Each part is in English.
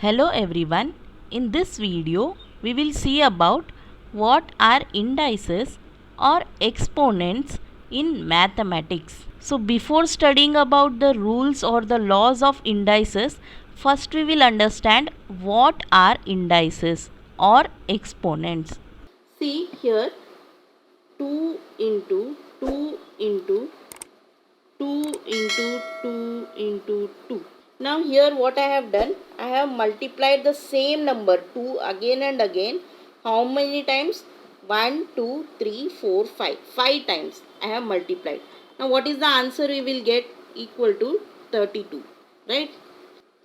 Hello everyone. In this video, we will see about what are indices or exponents in mathematics. So before studying about the rules or the laws of indices, first we will understand what are indices or exponents. See here 2 into 2 into 2 into 2 into 2. Now here what I have done, I have multiplied the same number 2 again and again. How many times? 1, 2, 3, 4, 5. 5 times I have multiplied. Now what is the answer we will get? Equal to 32. Right?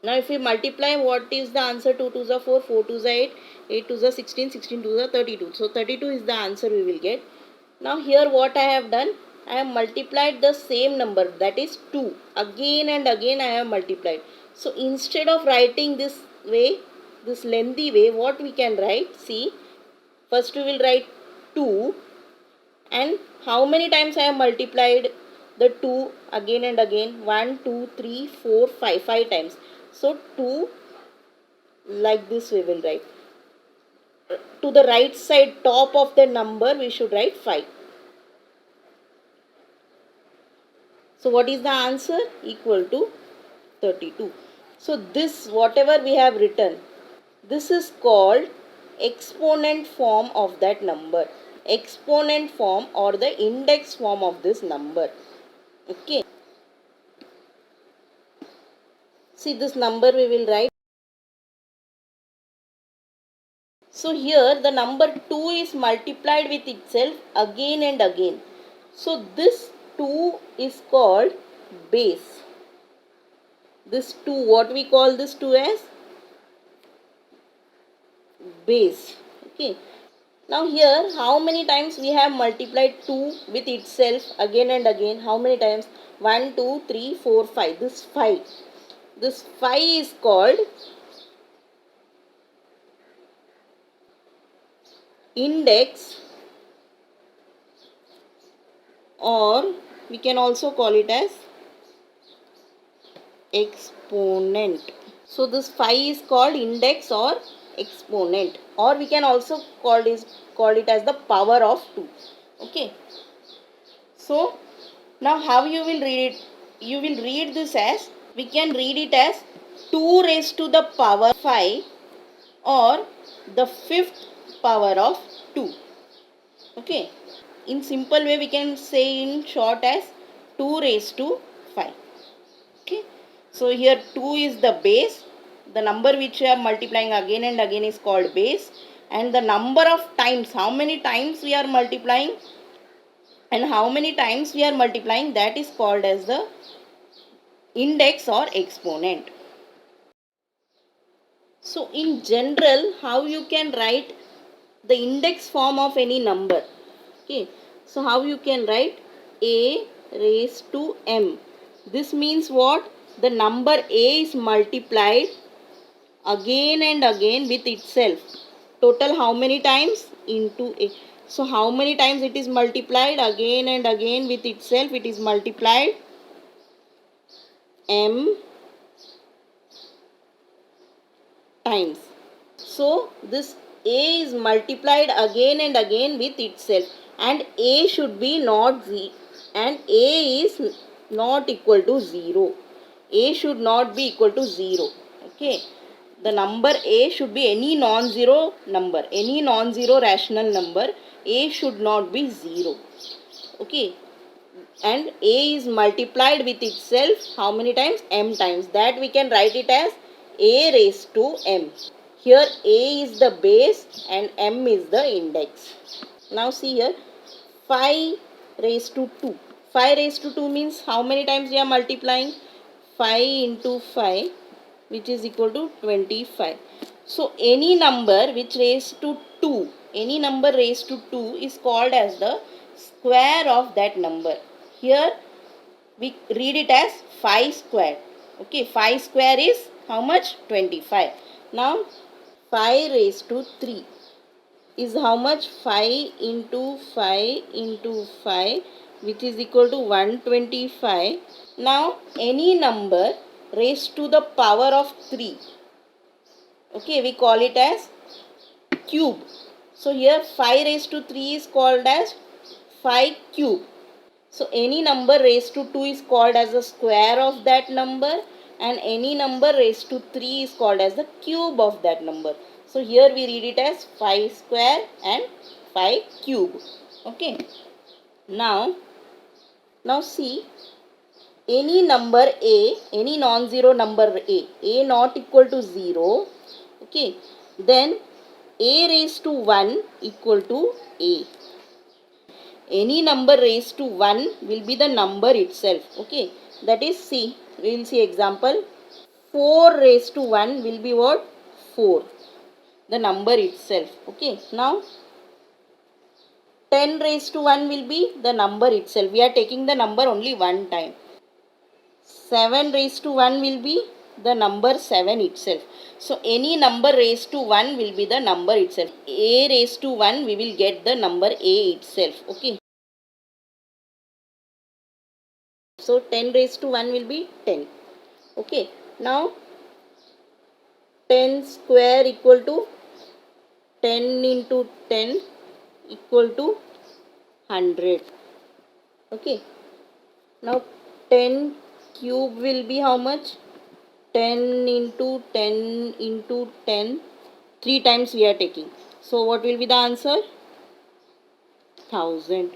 Now if we multiply, what is the answer? 2 2s are 4, 4 2s are 8, 8 2s are 16, 16 2s are 32. So 32 is the answer we will get. Now here what I have done, I have multiplied the same number, that is 2. Again and again I have multiplied. So instead of writing this way, this lengthy way, what we can write? See, first we will write 2, and how many times I have multiplied the 2 again and again? 1, 2, 3, 4, 5. 5 times. So 2, like this we will write. To the right side top of the number we should write 5. So what is the answer? Equal to 32. So this whatever we have written, this is called exponent form of that number. Exponent form or the index form of this number. Okay. See, this number we will write. So here the number 2 is multiplied with itself again and again. So this 2 is called base. This 2, what we call this 2 as? Base. Okay. Now here how many times we have multiplied 2 with itself again and again? How many times? 1, 2, 3, 4, 5. This 5. This 5 is called index, or we can also call it as exponent. So this 5 is called index or exponent, or we can also call it as the power of 2. Okay. So now how you will read it? You will read this as, we can read it as 2 raised to the power 5, or the fifth power of 2. Okay. In simple way we can say in short as 2 raised to 5. Okay. So here 2 is the base. The number which we are multiplying again and again is called base. And the number of times, how many times we are multiplying and how many times we are multiplying, that is called as the index or exponent. So in general, how you can write the index form of any number? Okay. So how you can write? A raised to m. This means what? The number a is multiplied again and again with itself. Total how many times? Into a. So how many times it is multiplied again and again with itself? It is multiplied m times. So this a is multiplied again and again with itself, and a should be not z, and a is not equal to 0. A should not be equal to 0. Okay. The number a should be any non-zero number, any non-zero rational number. A should not be 0. Okay. And a is multiplied with itself how many times? M times. That we can write it as a raised to m. Here a is the base and m is the index. Now see here 5 raised to 2. 5 raised to 2 means how many times we are multiplying? 5 into 5, which is equal to 25. So any number which raised to 2, any number raised to 2 is called as the square of that number. Here we read it as 5 square. Okay, 5 square is how much? 25. Now 5 raised to 3 is how much? 5 into 5 into 5, which is equal to 125. Now any number raised to the power of 3 Okay, we call it as cube. So here 5 raised to 3 is called as 5 cube. So any number raised to 2 is called as the square of that number, and any number raised to 3 is called as the cube of that number. So here we read it as 5 square and 5 cube. Okay. Now see, any number a, any non-zero number a not equal to 0, okay, then a raised to 1 equal to a. Any number raised to 1 will be the number itself, okay. That is, see, we will see example. 4 raised to 1 will be what? 4, the number itself, okay. Now 10 raised to 1 will be the number itself. We are taking the number only one time. 7 raised to 1 will be the number 7 itself. So any number raised to 1 will be the number itself. A raised to 1, we will get the number a itself, okay. So 10 raised to 1 will be 10. Okay. Now 10 square equal to 10 into 10 equal to 100. Okay. Now 10 cube will be how much? 10 into 10 into 10. 3 times we are taking. So what will be the answer? 1000.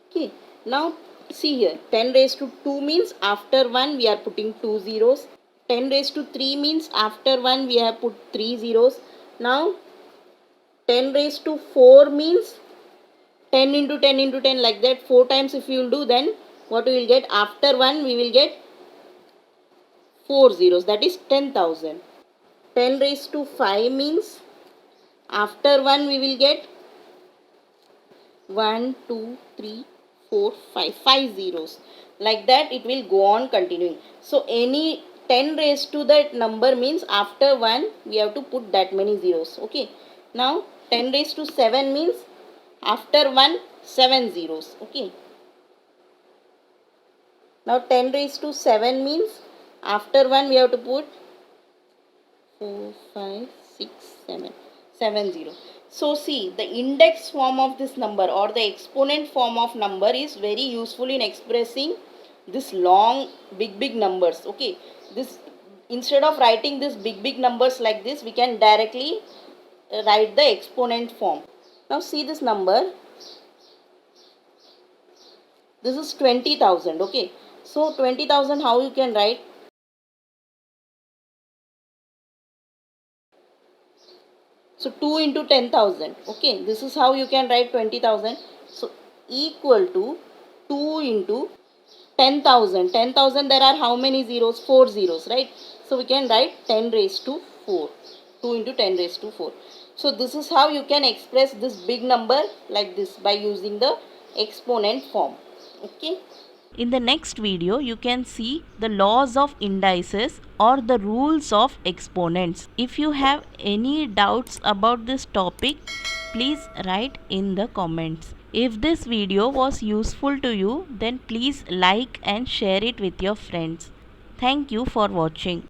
Okay. Now see here, 10 raised to 2 means after 1 we are putting 2 zeros. 10 raised to 3 means after 1 we have put 3 zeros. Now 10 raised to 4 means 10 into 10 into 10, like that 4 times if you will do, then what we will get? After 1 we will get 4 zeros, that is 10,000. 10 raised to 5 means after 1 we will get 1, 2, 3, 4, 5, 5 zeros. Like that it will go on continuing. So any 10 raised to that number means after 1 we have to put that many zeros. Okay. Now 10 raised to 7 means after 1 7 zeros. Okay. Now 10 raised to 7 means after 1 we have to put 4, 5, 6, 7. 7 zeros. So see, the index form of this number or the exponent form of number is very useful in expressing this long big numbers. Okay. This, instead of writing this big numbers like this, we can directly write the exponent form. Now see this number. This is 20,000. Okay. So 20,000, how you can write? So 2 into 10,000. Okay. This is how you can write 20,000. So equal to 2 into 10,000. 10,000, there are how many zeros? 4 zeros, right? So we can write 10 raised to 4. 2 into 10 raised to 4. So this is how you can express this big number like this by using the exponent form. Okay. In the next video, you can see the laws of indices or the rules of exponents. If you have any doubts about this topic, please write in the comments. If this video was useful to you, then please like and share it with your friends. Thank you for watching.